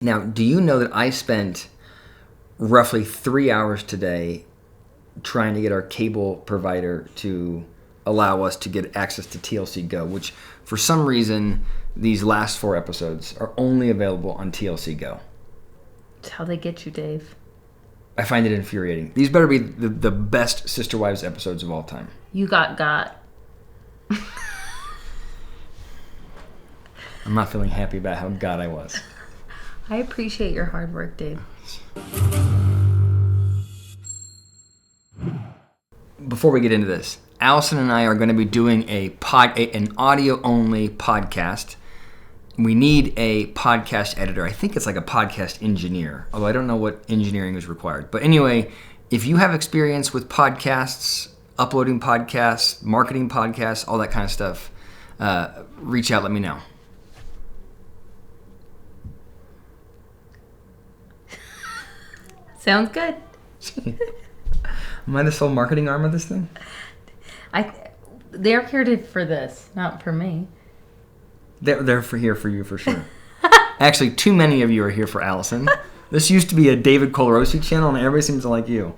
Now, do you know that I spent roughly 3 hours today trying to get our cable provider to allow us to get access to TLC Go, which for some reason these last 4 episodes are only available on TLC Go. It's how they get you, Dave. I find it infuriating. These better be the best Sister Wives episodes of all time. You got. I'm not feeling happy about how God I was. I appreciate your hard work, Dave. Before we get into this, Allison and I are going to be doing an audio-only podcast. We need a podcast editor. I think it's like a podcast engineer, although I don't know what engineering is required. But anyway, if you have experience with podcasts, uploading podcasts, marketing podcasts, all that kind of stuff, reach out, let me know. Sounds good. Am I the sole marketing arm of this thing? They're here for this, not for me. They're here for you for sure. Actually, too many of you are here for Allison. This used to be a David channel, and everybody seems to like you.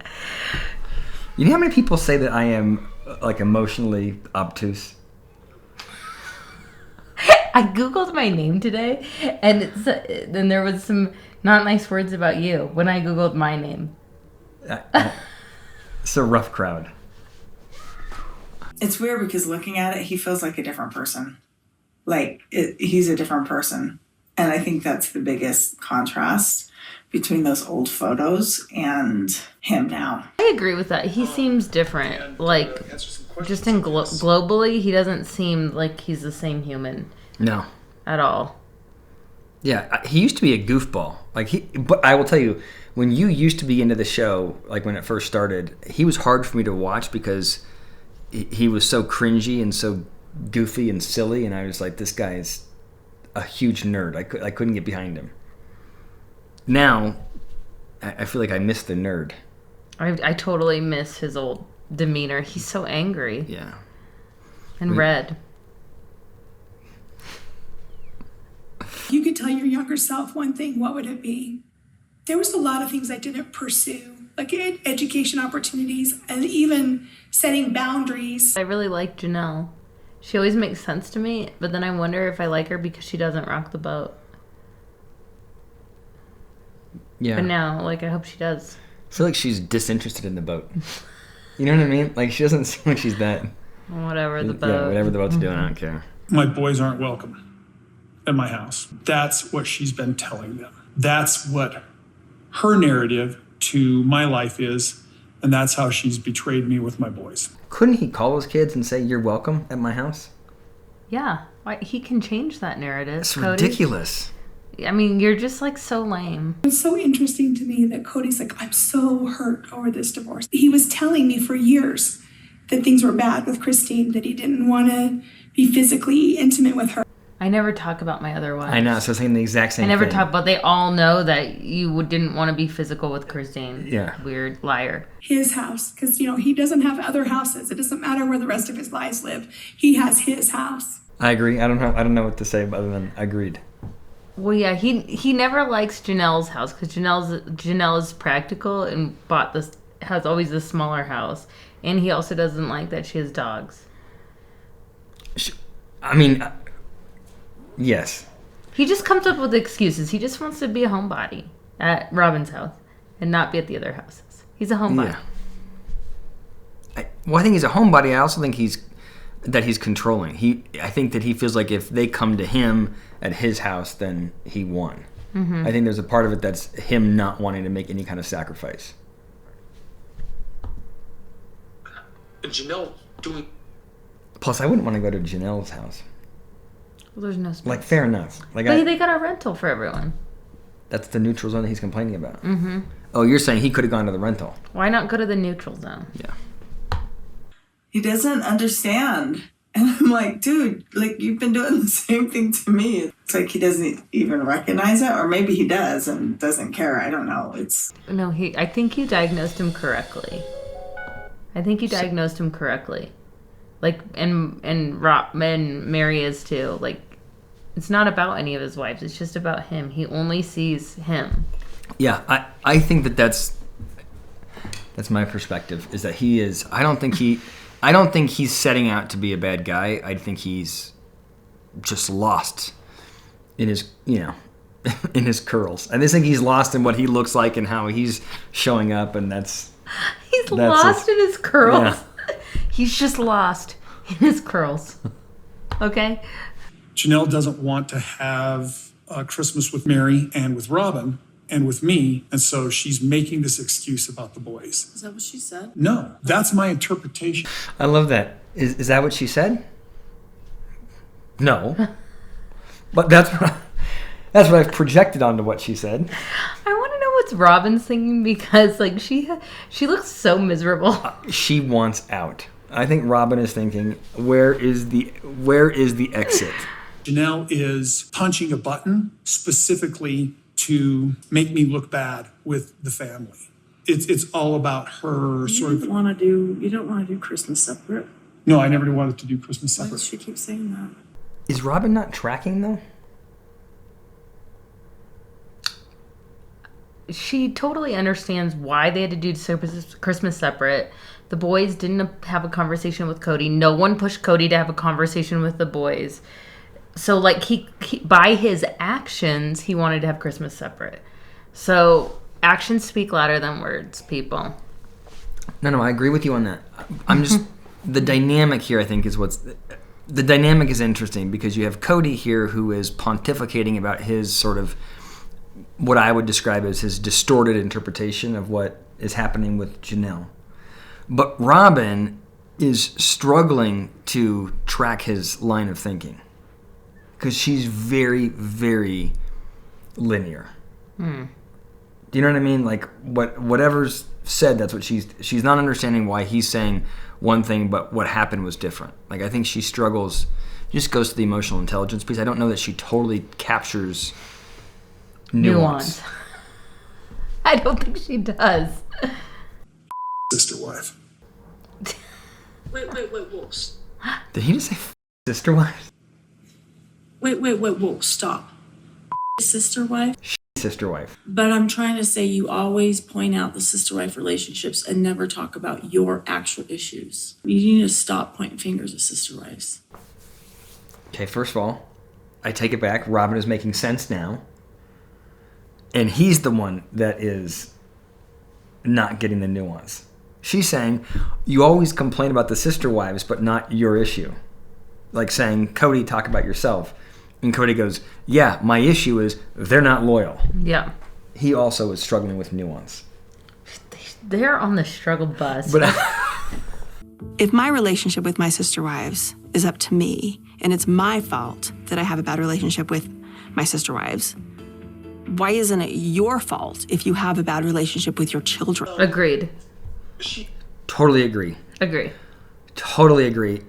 You know how many people say that I am like emotionally obtuse? I googled my name today, and then there was some not nice words about you when I googled my name. It's a rough crowd. It's weird because looking at it, he feels like a different person. He's a different person. And I think that's the biggest contrast between those old photos and him now. I agree with that. He seems different. Just in globally, he doesn't seem like he's the same human. No. At all. Yeah, he used to be a goofball. But I will tell you, when you used to be into the show, like when it first started, he was hard for me to watch because he was so cringy and so goofy and silly, and I was like, this guy is a huge nerd. I couldn't get behind him. Now, I feel like I miss the nerd. I totally miss his old demeanor. He's so angry. Yeah. And red. You could tell your younger self one thing, what would it be? There was a lot of things I didn't pursue, like education opportunities and even setting boundaries. I really like Janelle. She always makes sense to me, but then I wonder if I like her because she doesn't rock the boat. Yeah. But now, I hope she does. I feel like she's disinterested in the boat. You know what I mean? Like, she doesn't seem like she's that. Whatever the boat. Yeah, whatever the boat's doing, I don't care. My boys aren't welcome at my house. That's what she's been telling them. That's what her narrative to my life is, and that's how she's betrayed me with my boys. Couldn't he call his kids and say, you're welcome at my house? Yeah. He can change that narrative, It's Kody. ridiculous. I mean, you're just so lame. It's so interesting to me that Kody's like, I'm so hurt over this divorce. He was telling me for years that things were bad with Christine, that he didn't want to be physically intimate with her. I never talk about my other wives. I know, so I'm saying the exact same thing. I never talk about, they all know that you didn't want to be physical with Christine. Yeah. Weird liar. His house, because, he doesn't have other houses. It doesn't matter where the rest of his lives live. He has his house. I agree. I don't know what to say other than agreed. Well, yeah, he never likes Janelle's house because Janelle is practical and has always the smaller house. And he also doesn't like that she has dogs. Yes. He just comes up with excuses. He just wants to be a homebody at Robyn's house and not be at the other houses. He's a homebody. Yeah. I think he's a homebody. I also think he's controlling. I think that he feels like if they come to him at his house, then he won. Mm-hmm. I think there's a part of it that's him not wanting to make any kind of sacrifice. Janelle doing... Plus, I wouldn't want to go to Janelle's house. Well, there's no space. Fair enough. But they got a rental for everyone. That's the neutral zone that he's complaining about. Mm-hmm. Oh, you're saying he could have gone to the rental. Why not go to the neutral zone? Yeah. He doesn't understand. And I'm like, dude, you've been doing the same thing to me. It's like he doesn't even recognize it, or maybe he does and doesn't care. I don't know. No, I think you diagnosed him correctly. And Meri is too. It's not about any of his wives. It's just about him. He only sees him. Yeah, I think that's my perspective, is that he is, I don't think he's setting out to be a bad guy. I think he's just lost in his, in his curls. I just think he's lost in what he looks like and how he's showing up, and he's lost in his curls. Yeah. He's just lost in his curls. Okay? Janelle doesn't want to have Christmas with Meri and with Robyn and with me, and so she's making this excuse about the boys. Is that what she said? No, that's my interpretation. I love that. Is that what she said? No. But that's what I've projected onto what she said. I want to know what's Robyn's thinking, because she looks so miserable. She wants out. I think Robyn is thinking, where is the exit? Janelle is punching a button specifically to make me look bad with the family. It's all about her You don't want to do Christmas separate. No, I never wanted to do Christmas Why separate. does she keep saying that? Is Robyn not tracking, though? She totally understands why they had to do Christmas separate. The boys didn't have a conversation with Kody. No one pushed Kody to have a conversation with the boys. So, like, he by his actions, he wanted to have Christmas separate. So, actions speak louder than words, people. No, I agree with you on that. I'm just... the dynamic here, I think, is the dynamic is interesting, because you have Kody here who is pontificating about his sort of, what I would describe as his distorted interpretation of what is happening with Janelle. But Robyn is struggling to track his line of thinking, because she's very, very linear. Do you know what I mean? Like, whatever's said, that's what she's not understanding why he's saying one thing, but what happened was different. Like, I think she struggles, just goes to the emotional intelligence piece. I don't know that she totally captures nuance. I don't think she does. Sister wife. Wait, whoa. Did he just say sister wife? Wait, whoa, stop. Sister wife? Sister wife. But I'm trying to say, you always point out the sister-wife relationships and never talk about your actual issues. You need to stop pointing fingers at sister wives. Okay, first of all, I take it back. Robyn is making sense now. And he's the one that is not getting the nuance. She's saying, you always complain about the sister wives, but not your issue. Like saying, Kody, talk about yourself. And Kody goes, yeah, my issue is they're not loyal. Yeah. He also is struggling with nuance. They're on the struggle bus. But if my relationship with my sister wives is up to me, and it's my fault that I have a bad relationship with my sister wives, why isn't it your fault if you have a bad relationship with your children? Agreed. Totally agree. Totally agree.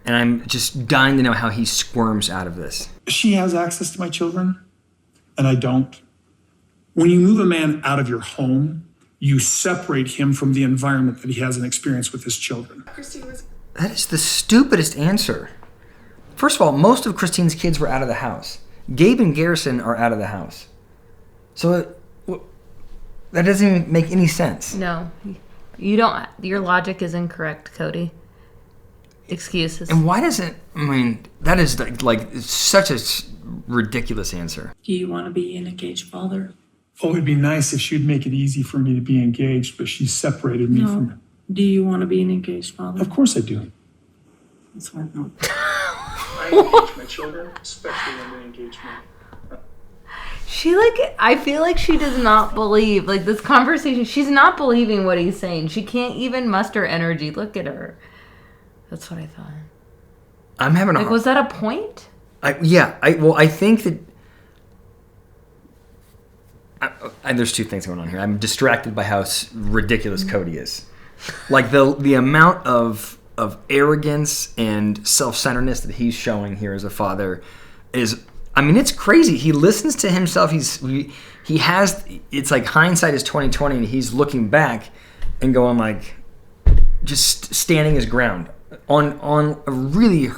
And I'm just dying to know how he squirms out of this. She has access to my children, and I don't. When you move a man out of your home, you separate him from the environment that he has an experience with his children. That is the stupidest answer. First of all, most of Christine's kids were out of the house. Gabe and Garrison are out of the house. So that doesn't even make any sense. No. You don't. Your logic is incorrect, Kody. Excuses. And why doesn't, that is like such a ridiculous answer. Do you want to be an engaged father? Oh, it'd be nice if she'd make it easy for me to be engaged, but she separated me from it. Do you want to be an engaged father? Of course I do. That's what I thought. I engage my children, especially when they engage me. I feel like she does not believe, like, this conversation, she's not believing what he's saying. She can't even muster energy. Look at her. That's what I thought. I'm having a... was that a point? I think that... there's two things going on here. I'm distracted by how ridiculous Kody is. Like, the amount of arrogance and self-centeredness that he's showing here as a father is... it's crazy. He listens to himself. He has... It's like hindsight is 20/20, and he's looking back and going like... Just standing his ground on a really...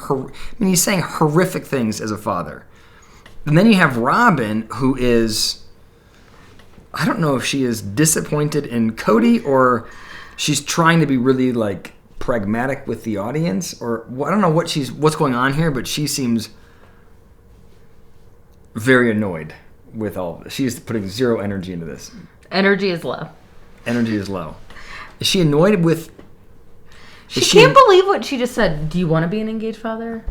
he's saying horrific things as a father. And then you have Robyn, who is, I don't know if she is disappointed in Kody or she's trying to be really like pragmatic with the audience, or I don't know what's going on here, but she seems very annoyed with all of this. She's putting zero energy into this. Energy is low. Energy is low. Is she annoyed with... She can't believe what she just said. Do you want to be an engaged father?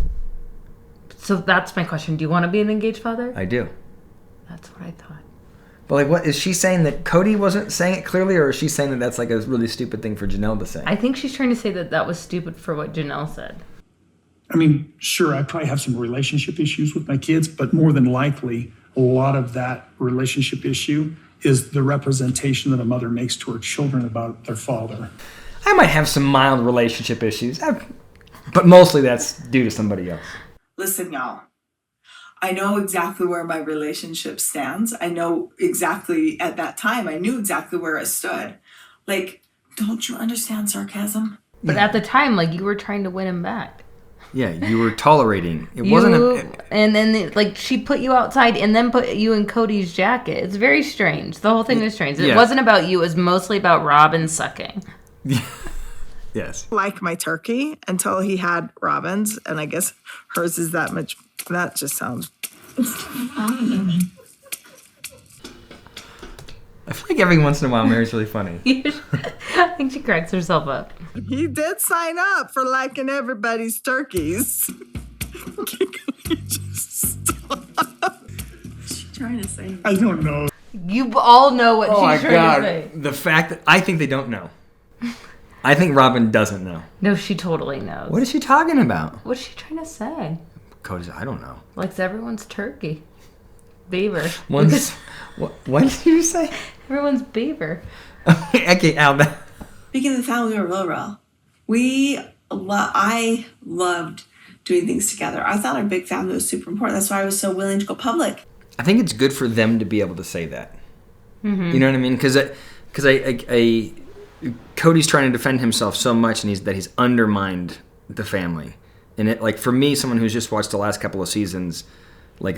So that's my question. Do you want to be an engaged father? I do. That's what I thought. But like, what is she saying, that Kody wasn't saying it clearly, or is she saying that that's like a really stupid thing for Janelle to say? I think she's trying to say that was stupid for what Janelle said. I mean, sure, I probably have some relationship issues with my kids, but more than likely, a lot of that relationship issue is the representation that a mother makes to her children about their father. I might have some mild relationship issues, but mostly that's due to somebody else. Listen, y'all. I know exactly where my relationship stands. I know exactly at that time, I knew exactly where I stood. Like, don't you understand sarcasm? But at the time, like, you were trying to win him back. Yeah, you were tolerating. It wasn't and then, like, she put you outside and then put you in Kody's jacket. It's very strange. The whole thing was strange. It wasn't about you. It was mostly about Robyn sucking. Yes. Like my turkey until he had Robyn's, and I guess hers is that much. That just sounds... I feel like every once in a while Meri's really funny. I think she cracks herself up. He did sign up for liking everybody's turkeys. What's she trying to say? I don't know. You all know what she's trying to say. The fact that I think they don't know. I think Robyn doesn't know. No, she totally knows. What is she talking about? What's she trying to say? Cody's, I don't know. Likes everyone's turkey. Beaver. What did you say? Everyone's beaver. Okay, Al. Speaking of the family real, I loved doing things together. I thought our big family was super important. That's why I was so willing to go public. I think it's good for them to be able to say that. Mm-hmm. You know what I mean? Because Kody's trying to defend himself so much, and he's undermined the family. And it, like, for me, someone who's just watched the last couple of seasons, like,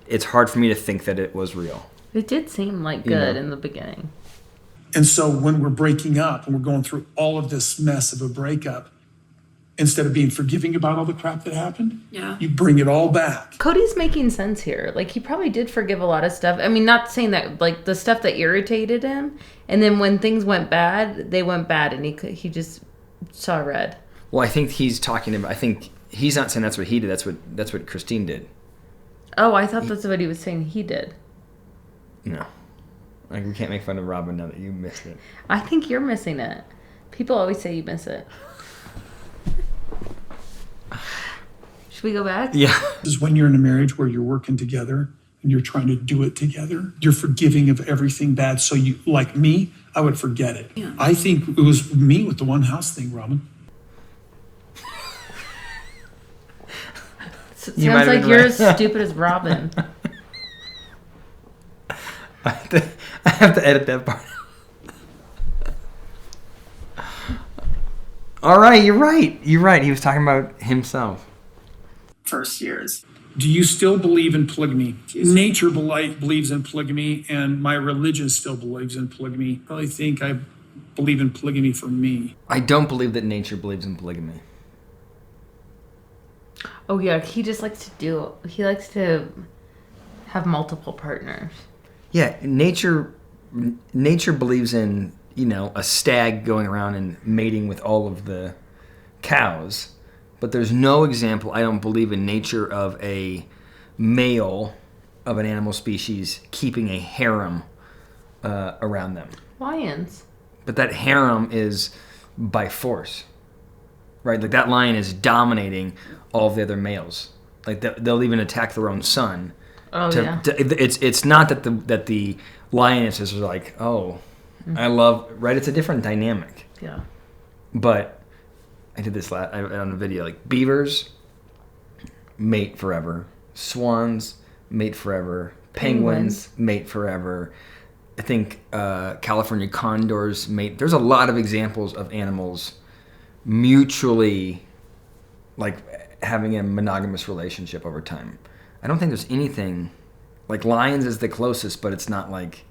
it's hard for me to think that it was real. It did seem like good in the beginning. And so when we're breaking up and we're going through all of this mess of a breakup, instead of being forgiving about all the crap that happened, you bring it all back. Cody's making sense here. Like, he probably did forgive a lot of stuff. I mean, not saying that, like, the stuff that irritated him, and then when things went bad, they went bad, and he just saw red. Well, I think he's talking about, I think he's not saying that's what he did, that's what Christine did. Oh, I thought that's what he was saying he did. No. Like, we can't make fun of Robyn now that you missed it. I think you're missing it. People always say you miss it. Should we go back? Yeah. This is when you're in a marriage where you're working together and you're trying to do it together. You're forgiving of everything bad. So you, like me, I would forget it. Yeah. I think it was me with the one house thing, Robyn. Sounds like you're as stupid as Robyn. I have to edit that part. All right, you're right. You're right. He was talking about himself. First years. Do you still believe in polygamy? Nature believes in polygamy, and my religion still believes in polygamy. I really think I believe in polygamy for me. I don't believe that nature believes in polygamy. Oh, yeah. He just likes to have multiple partners. Yeah, nature believes in, a stag going around and mating with all of the cows. But there's no example, I don't believe, in nature of a male of an animal species keeping a harem around them. Lions. But that harem is by force, right? Like, that lion is dominating all of the other males. Like, they'll even attack their own son. Oh, yeah. It's not that the lionesses are like, I love, right? It's a different dynamic. Yeah. But I did this on a video. Like, beavers mate forever, swans mate forever, penguins mate forever. I think California condors mate. There's a lot of examples of animals mutually, like, having a monogamous relationship over time. I don't think there's anything Like Lions is the closest, but it's not like,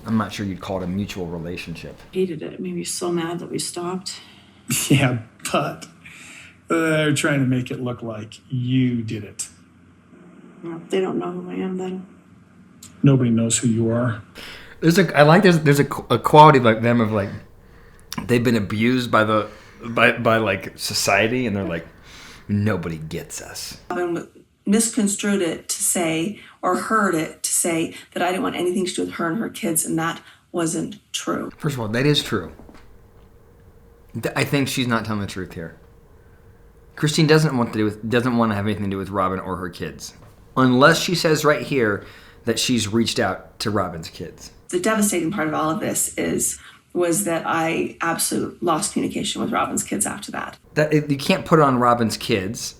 I'm not sure you'd call it a mutual relationship. Hated it. Made me so mad that we stopped. Yeah, but they're trying to make it look like you did it. No, they don't know who I am then. Nobody knows who you are. There's a quality like them of like they've been abused by like society, and they're like, nobody gets us. Robyn misconstrued it to say, or heard it to say, that I didn't want anything to do with her and her kids, and that wasn't true. First of all, that is true. I think she's not telling the truth here. Christine doesn't want to have anything to do with Robyn or her kids, unless she says right here that she's reached out to Robyn's kids. The devastating part of all of this was that I absolutely lost communication with Robyn's kids after that. You can't put it on Robyn's kids,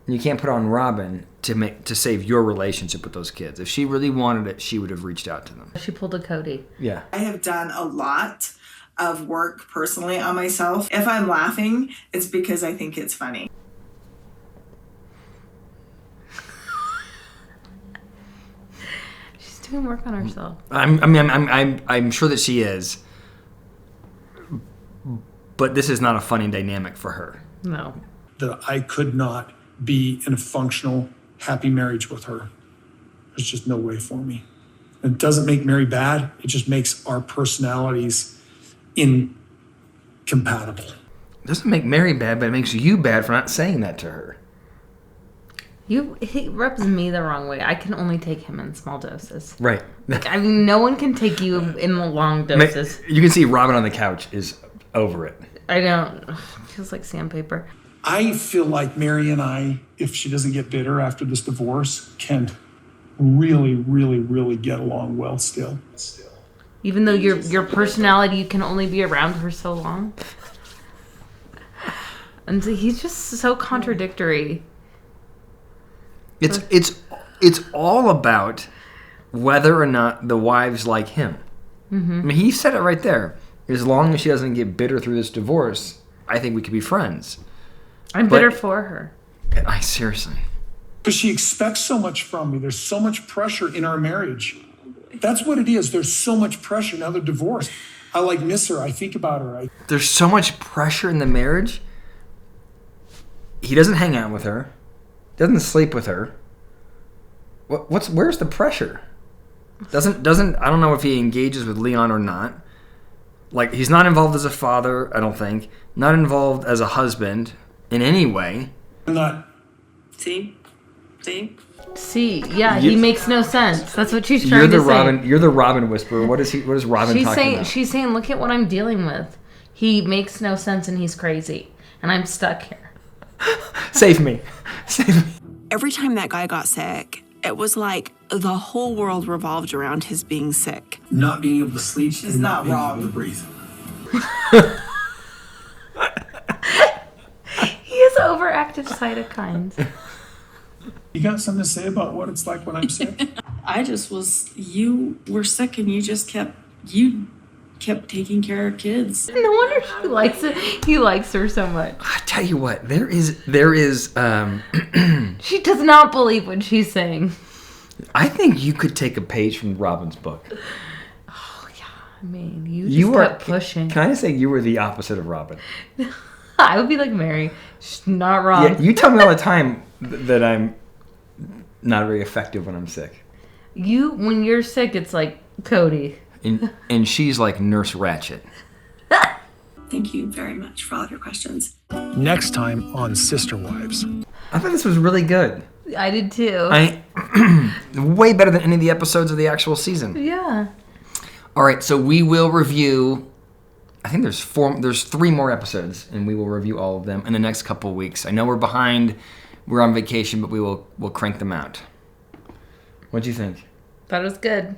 and you can't put it on Robyn to save your relationship with those kids. If she really wanted it, she would have reached out to them. She pulled a Kody. Yeah. I have done a lot of work personally on myself. If I'm laughing, it's because I think it's funny. She's doing work on herself. I'm sure that she is, but this is not a funny dynamic for her. No. That I could not be in a functional, happy marriage with her. There's just no way for me. It doesn't make Meri bad. It just makes our personalities incompatible. It doesn't make Meri bad, but it makes you bad for not saying that to her. He rubs me the wrong way. I can only take him in small doses. Right. I mean, no one can take you in the long doses. You can see Robyn on the couch is over it. I don't. It feels like sandpaper. I feel like Meri and I, if she doesn't get bitter after this divorce, can really, really, really get along well still. Even though your personality, you can only be around for so long. And so he's just so contradictory. It's all about whether or not the wives like him. Mm-hmm. I mean, he said it right there. As long as she doesn't get bitter through this divorce, I think we could be friends. I'm bitter for her. Seriously. Because she expects so much from me. There's so much pressure in our marriage. That's what it is. There's so much pressure. Now they're divorced. I miss her. I think about her. There's so much pressure in the marriage. He doesn't hang out with her. Doesn't sleep with her. Where's the pressure? Doesn't I don't know if he engages with Leon or not. Like, he's not involved as a father, I don't think. Not involved as a husband in any way. I'm not. See, yeah, he makes no sense. That's what she's trying to say. You're the Robyn whisperer. What is Robyn talking about? She's saying, look at what I'm dealing with. He makes no sense and he's crazy. And I'm stuck here. Save me. Every time that guy got sick, it was like the whole world revolved around his being sick. Not being able to sleep She's not being wrong. able to breathe. He has overactive cytokines. You got something to say about what it's like when I'm sick? You were sick and you kept taking care of kids. No wonder she likes it. He likes her so much. I tell you what, there is. She does not believe what she's saying. I think you could take a page from Robyn's book. Oh yeah, I mean, you kept pushing. Can I just say you were the opposite of Robyn? I would be like Meri. She's not wrong. Yeah, you tell me all the time that I'm not very effective when I'm sick. When you're sick, it's like Kody. And she's like Nurse Ratched. Thank you very much for all of your questions. Next time on Sister Wives. I thought this was really good. I did too. Way better than any of the episodes of the actual season. Yeah. All right, so we will review. I think there's 3 more episodes, and we will review all of them in the next couple of weeks. I know we're behind. We're on vacation, but we'll crank them out. What'd you think? Thought it was good.